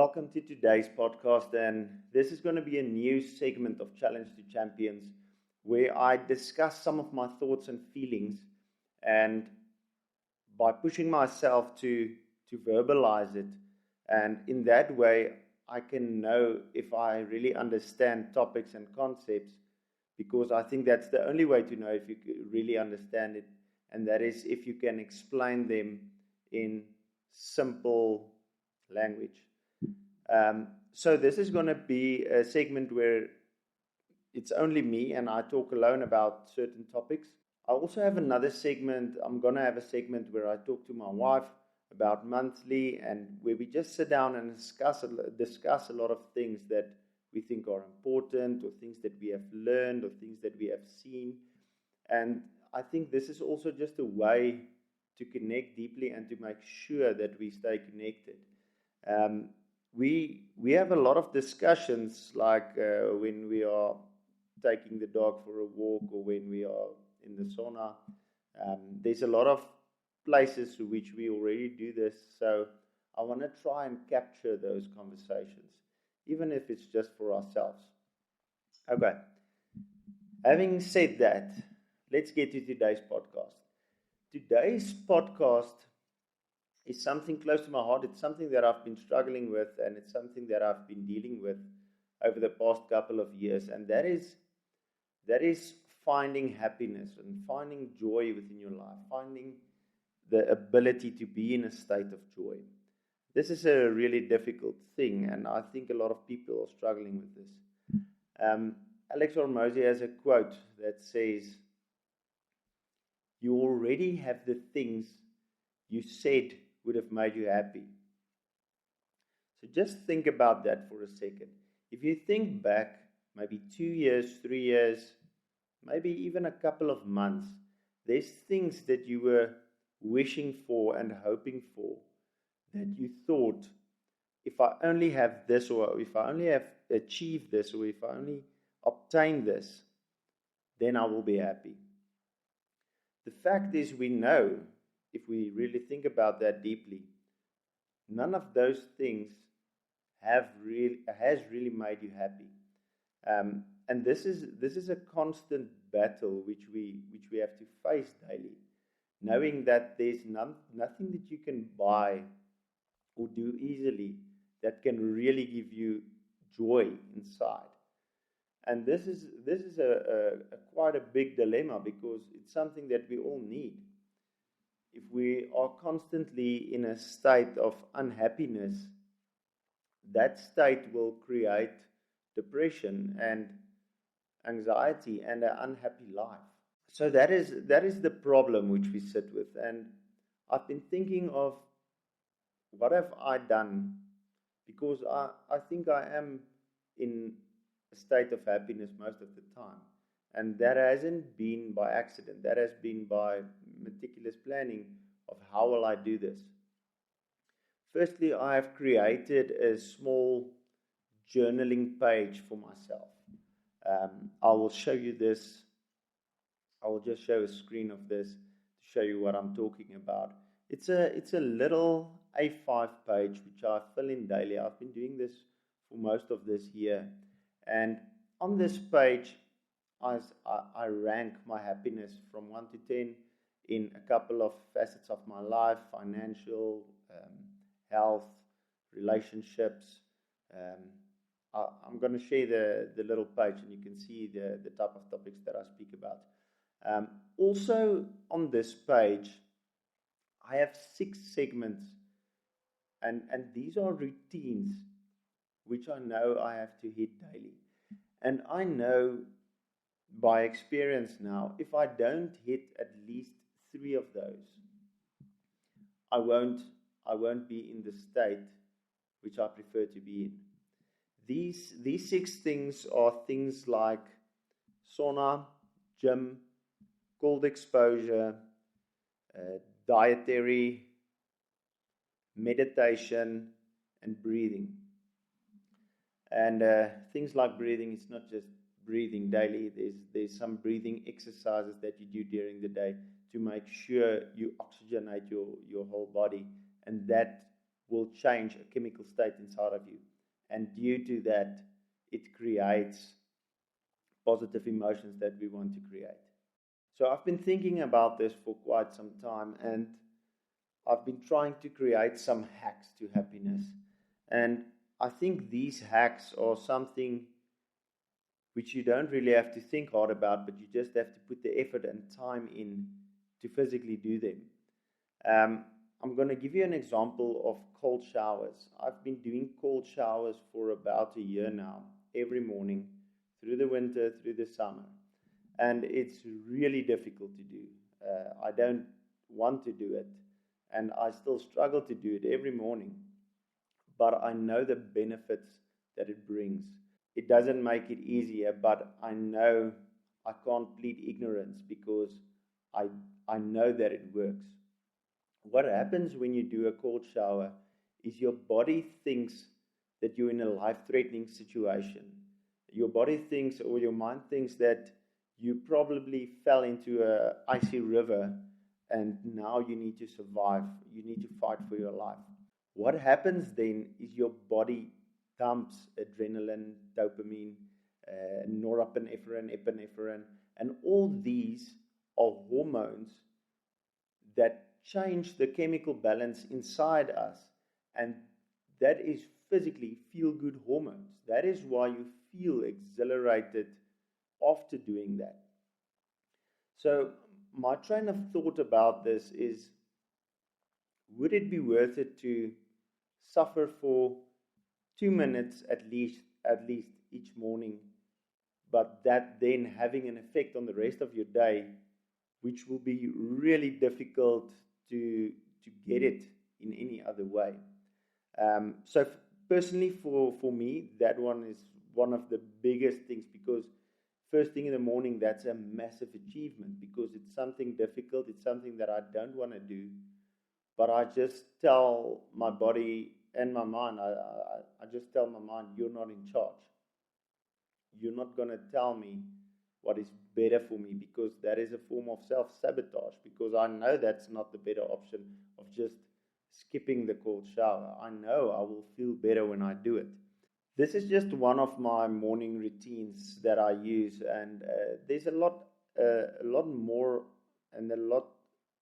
Welcome to today's podcast, and this is going to be a new segment of Challenge to Champions where I discuss some of my thoughts and feelings, and by pushing myself to verbalize it, and in that way I can know if I really understand topics and concepts, because I think that's the only way to know if you really understand it, and that is if you can explain them in simple language. So this is going to be a segment where it's only me and I talk alone about certain topics. I also have another segment. I'm going to have a segment where I talk to my wife about monthly, and where we just sit down and discuss a lot of things that we think are important, or things that we have learned, or things that we have seen. And I think this is also just a way to connect deeply and to make sure that we stay connected. We have a lot of discussions, like when we are taking the dog for a walk, or when we are in the sauna. There's a lot of places to which we already do this, so I want to try and capture those conversations, even if it's just for ourselves. Okay, having said that, let's get to today's podcast. Today's podcast is something close to my heart. It's something that I've been struggling with, and it's something that I've been dealing with over the past couple of years, and that is finding happiness and finding joy within your life, finding the ability to be in a state of joy. This is a really difficult thing, and I think a lot of people are struggling with this. Alex Hormozy has a quote that says, "You already have the things you said would have made you happy." So just think about that for a second. If you think back maybe 2 years, 3 years, maybe even a couple of months, there's things that you were wishing for and hoping for, that you thought, if I only have this, or if I only have achieved this, or if I only obtain this, then I will be happy. The fact is, we know, if we really think about that deeply, none of those things has really made you happy. And this is a constant battle which we have to face daily, knowing that there's nothing that you can buy or do easily that can really give you joy inside. And this is a quite a big dilemma, because it's something that we all need. If we are constantly in a state of unhappiness, that state will create depression and anxiety and an unhappy life. So that is the problem which we sit with. And I've been thinking of, what have I done? Because I think I am in a state of happiness most of the time. And that hasn't been by accident. That has been by meticulous planning of how will I do this. Firstly, I have created a small journaling page for myself. I will show you this. I will just show a screen of this to show you what I'm talking about. It's a little A5 page which I fill in daily. I've been doing this for most of this year. And on this page, I rank my happiness from 1 to 10 in a couple of facets of my life: financial, health, relationships. I'm going to share the little page, and you can see the type of topics that I speak about. Also on this page, I have 6 segments, and these are routines which I know I have to hit daily. And I know by experience now, if I don't hit at least 3 of those, I won't be in the state which I prefer to be in. These 6 things are things like sauna, gym, cold exposure, dietary, meditation, and breathing. And things like breathing, it's not just breathing daily. There's some breathing exercises that you do during the day to make sure you oxygenate your whole body, and that will change a chemical state inside of you. And due to that, it creates positive emotions that we want to create. So I've been thinking about this for quite some time, and I've been trying to create some hacks to happiness. And I think these hacks are something which you don't really have to think hard about, but you just have to put the effort and time in to physically do them. I'm going to give you an example of cold showers. I've been doing cold showers for about a year now, every morning, through the winter, through the summer. And it's really difficult to do. I don't want to do it, and I still struggle to do it every morning. But I know the benefits that it brings. It doesn't make it easier, but I know I can't plead ignorance because I know that it works. What happens when you do a cold shower is your body thinks that you're in a life-threatening situation. Your body thinks, or your mind thinks, that you probably fell into an icy river and now you need to survive. You need to fight for your life. What happens then is your body dumps adrenaline, dopamine, norepinephrine, epinephrine, and all these are hormones that change the chemical balance inside us, and that is physically feel-good hormones. That is why you feel exhilarated after doing that. So my train of thought about this is, would it be worth it to suffer for 2 minutes at least each morning, but that then having an effect on the rest of your day, which will be really difficult to get it in any other way. So personally, for me, that one is one of the biggest things, because first thing in the morning, that's a massive achievement, because it's something difficult, it's something that I don't want to do, but I just tell my body and my mind, I just tell my mind, you're not in charge. You're not going to tell me what is better for me, because that is a form of self-sabotage, because I know that's not the better option of just skipping the cold shower. I know I will feel better when I do it. This is just one of my morning routines that I use, and there's a lot more and a lot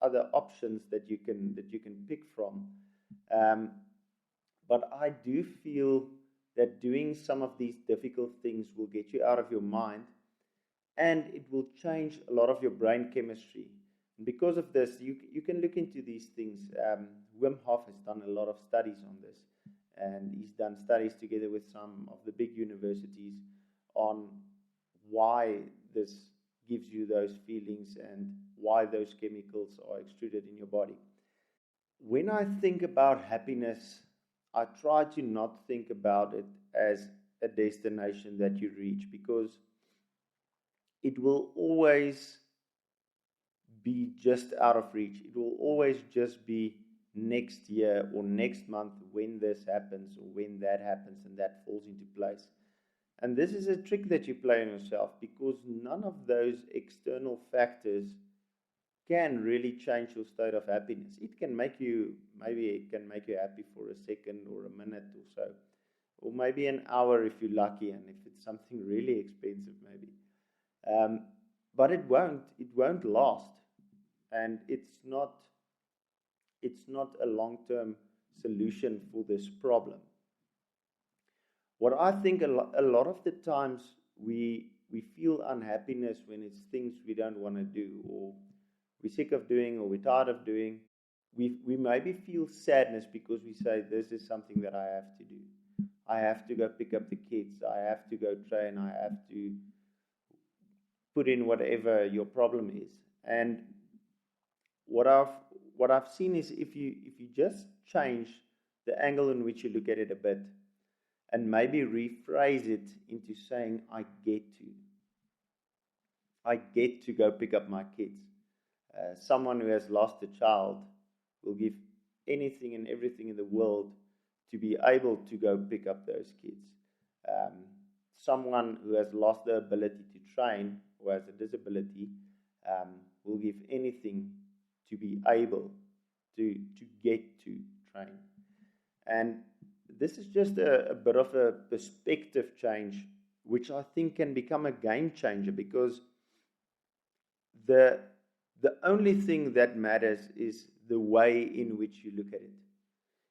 other options that you can pick from. But I do feel that doing some of these difficult things will get you out of your mind, and it will change a lot of your brain chemistry. And because of this, you can look into these things. Wim Hof has done a lot of studies on this, and he's done studies together with some of the big universities on why this gives you those feelings and why those chemicals are extruded in your body. When I think about happiness, I try to not think about it as a destination that you reach, because it will always be just out of reach. It will always just be next year or next month when this happens or when that happens and that falls into place. And this is a trick that you play on yourself, because none of those external factors can really change your state of happiness. It can make you, maybe it can make you happy for a second or a minute or so, or maybe an hour if you're lucky, and if it's something really expensive, maybe. But it won't last, and it's not a long-term solution for this problem. What I think a lot of the times we feel unhappiness when it's things we don't want to do, or we're sick of doing, or we're tired of doing. We maybe feel sadness because we say, this is something that I have to do. I have to go pick up the kids. I have to go train. I have to put in whatever your problem is. And what I've seen is, if you just change the angle in which you look at it a bit, and maybe rephrase it into saying, I get to go pick up my kids. Someone who has lost a child will give anything and everything in the world to be able to go pick up those kids. Someone who has lost the ability to train, or has a disability, will give anything to be able to get to train. And this is just a bit of a perspective change, which I think can become a game changer, because the only thing that matters is the way in which you look at it.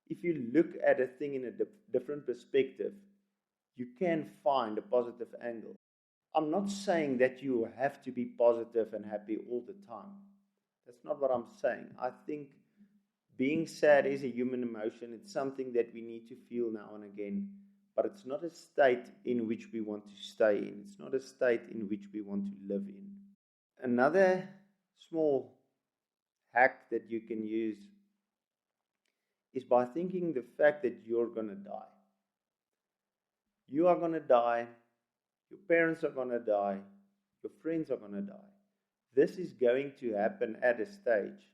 If you look at a thing in a different perspective, you can find a positive angle. I'm not saying that you have to be positive and happy all the time. That's not what I'm saying. I think being sad is a human emotion. It's something that we need to feel now and again. But it's not a state in which we want to stay in. It's not a state in which we want to live in. Another small hack that you can use is by thinking the fact that you're going to die. You are going to die. Your parents are going to die. Your friends are going to die. This is going to happen at a stage,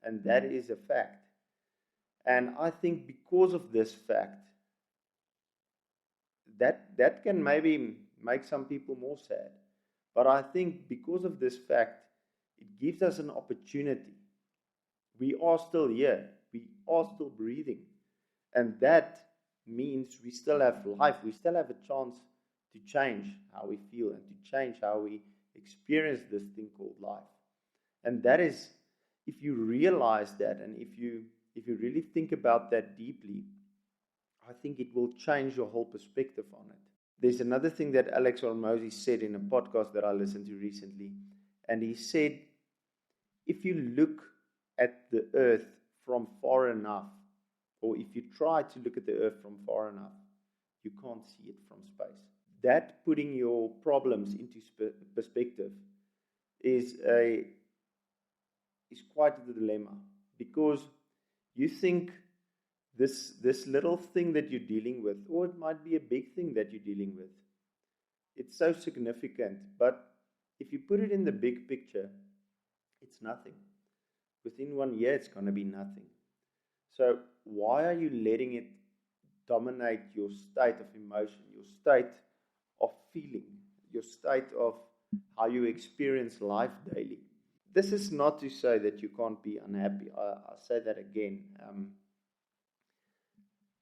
and that is a fact. And I think because of this fact, that can maybe make some people more sad. But I think because of this fact, it gives us an opportunity. We are still here. We are still breathing. And that means we still have life. We still have a chance to change how we feel and to change how we experience this thing called life. And that is, if you realize that, and if you really think about that deeply, I think it will change your whole perspective on it. There's another thing that Alex Hormozi said in a podcast that I listened to recently, and he said, if you look at the earth from far enough, or if you try to look at the earth from far enough, you can't see it from space. That putting your problems into perspective is quite a dilemma, because you think this little thing that you're dealing with, or it might be a big thing that you're dealing with, it's so significant, but if you put it in the big picture, it's nothing. Within 1 year, it's going to be nothing. So why are you letting it dominate your state of emotion, your state of feeling, your state of how you experience life daily? This is not to say that you can't be unhappy. I'll say that again.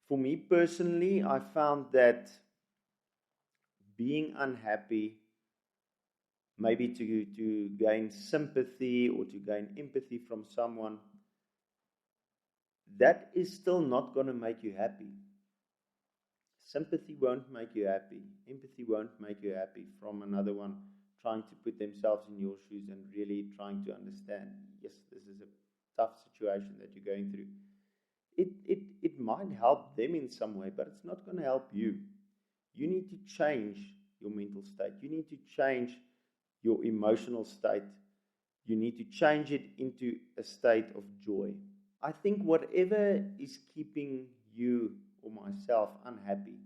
For me personally, I found that being unhappy, maybe to gain sympathy or to gain empathy from someone, that is still not going to make you happy. Sympathy won't make you happy. Empathy won't make you happy from another one trying to put themselves in your shoes and really trying to understand, yes, this is a tough situation that you're going through. It might help them in some way, but it's not going to help you. You need to change your mental state. You need to change your emotional state. You need to change it into a state of joy. I think whatever is keeping you or myself unhappy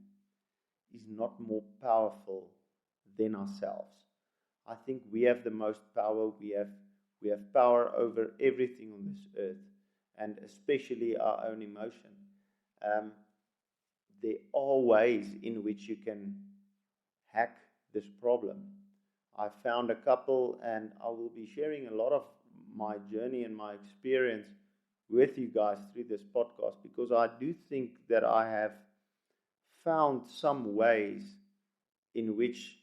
is not more powerful than ourselves. I think we have the most power. We have power over everything on this earth, and especially our own emotion. There are ways in which you can hack this problem. I found a couple, and I will be sharing a lot of my journey and my experience with you guys through this podcast, because I do think that I have found some ways in which,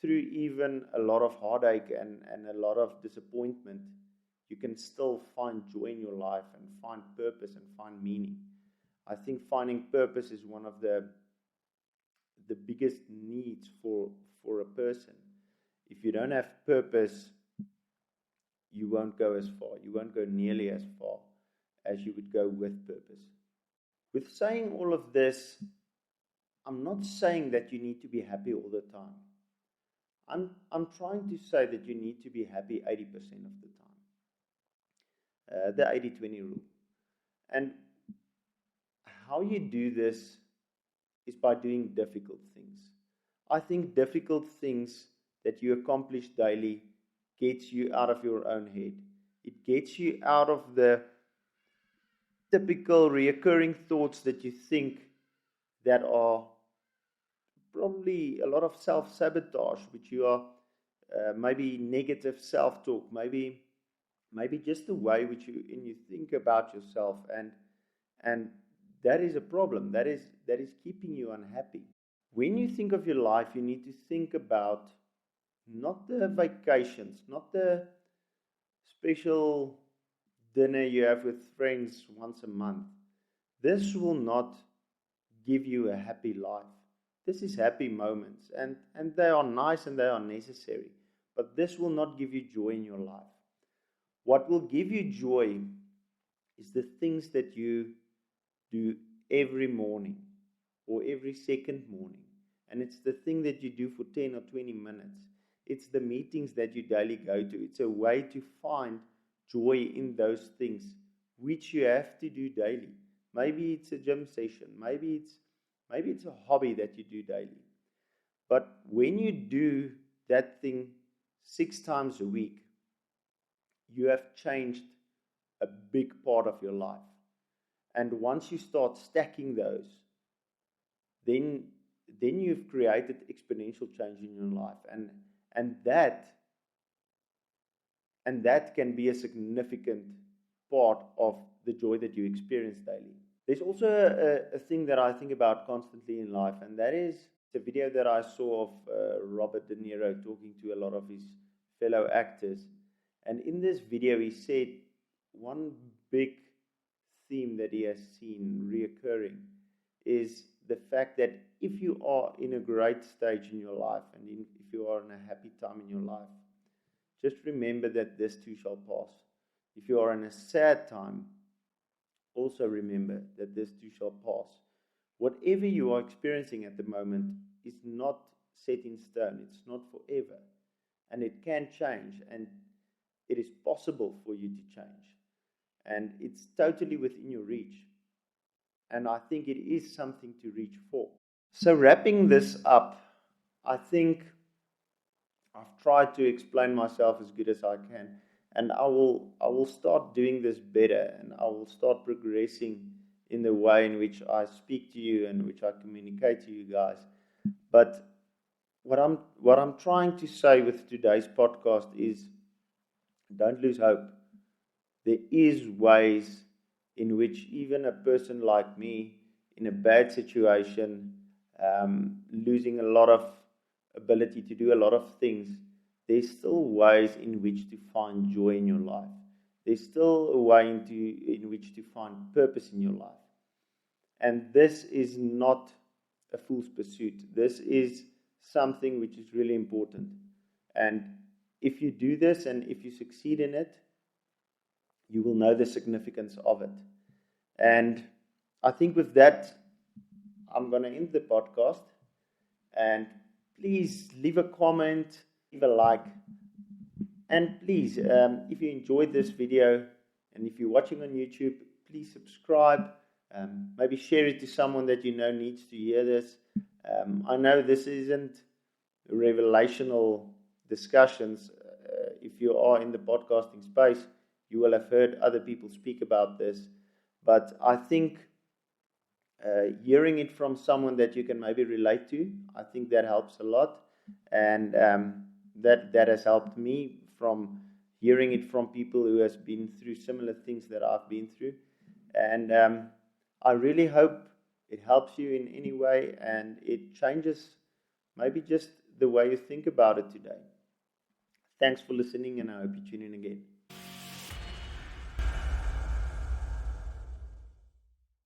through even a lot of heartache and a lot of disappointment, you can still find joy in your life and find purpose and find meaning. I think finding purpose is one of the biggest needs for a person. If you don't have purpose, you won't go as far. You won't go nearly as far as you would go with purpose. With saying all of this, I'm not saying that you need to be happy all the time. I'm trying to say that you need to be happy 80% of the time. The 80-20 rule. And how you do this is by doing difficult things. I think difficult things that you accomplish daily gets you out of your own head. It gets you out of the typical reoccurring thoughts that you think that are probably a lot of self-sabotage, which you are maybe negative self-talk, maybe just the way which you think about yourself, and that is a problem. That is keeping you unhappy. When you think of your life, you need to think about not the vacations, not the special dinner you have with friends once a month. This will not give you a happy life. This is happy moments, and they are nice and they are necessary, but this will not give you joy in your life. What will give you joy is the things that you do every morning or every second morning. And it's the thing that you do for 10 or 20 minutes. It's the meetings that you daily go to. It's a way to find joy in those things which you have to do daily. Maybe it's a gym session. Maybe it's a hobby that you do daily. But when you do that thing 6 times a week, you have changed a big part of your life. And once you start stacking those, then you've created exponential change in your life. And that can be a significant part of the joy that you experience daily. There's also a thing that I think about constantly in life, and that is the video that I saw of Robert De Niro talking to a lot of his fellow actors. And in this video, he said one big theme that he has seen reoccurring is the fact that if you are in a great stage in your life, and if you are in a happy time in your life, just remember that this too shall pass. If you are in a sad time, also remember that this too shall pass. Whatever you are experiencing at the moment is not set in stone. It's not forever. And it can change, and it is possible for you to change. And it's totally within your reach. And I think it is something to reach for. So wrapping this up, I think I've tried to explain myself as good as I can. And I will start doing this better, and I will start progressing in the way in which I speak to you and which I communicate to you guys. But what I'm trying to say with today's podcast is, don't lose hope. There is ways in which even a person like me, in a bad situation, losing a lot of ability to do a lot of things, there's still ways in which to find joy in your life. There's still a way in which to find purpose in your life. And this is not a fool's pursuit. This is something which is really important. And if you do this and if you succeed in it, you will know the significance of it. And I think with that, I'm going to end the podcast. And please leave a comment, leave a like. And please, if you enjoyed this video and if you're watching on YouTube, please subscribe. Maybe share it to someone that you know needs to hear this. I know this isn't revelational discussions. If you are in the podcasting space, you will have heard other people speak about this. But I think hearing it from someone that you can maybe relate to, I think that helps a lot. And that has helped me from hearing it from people who has been through similar things that I've been through. And I really hope it helps you in any way and it changes maybe just the way you think about it today. Thanks for listening, and I hope you tune in again.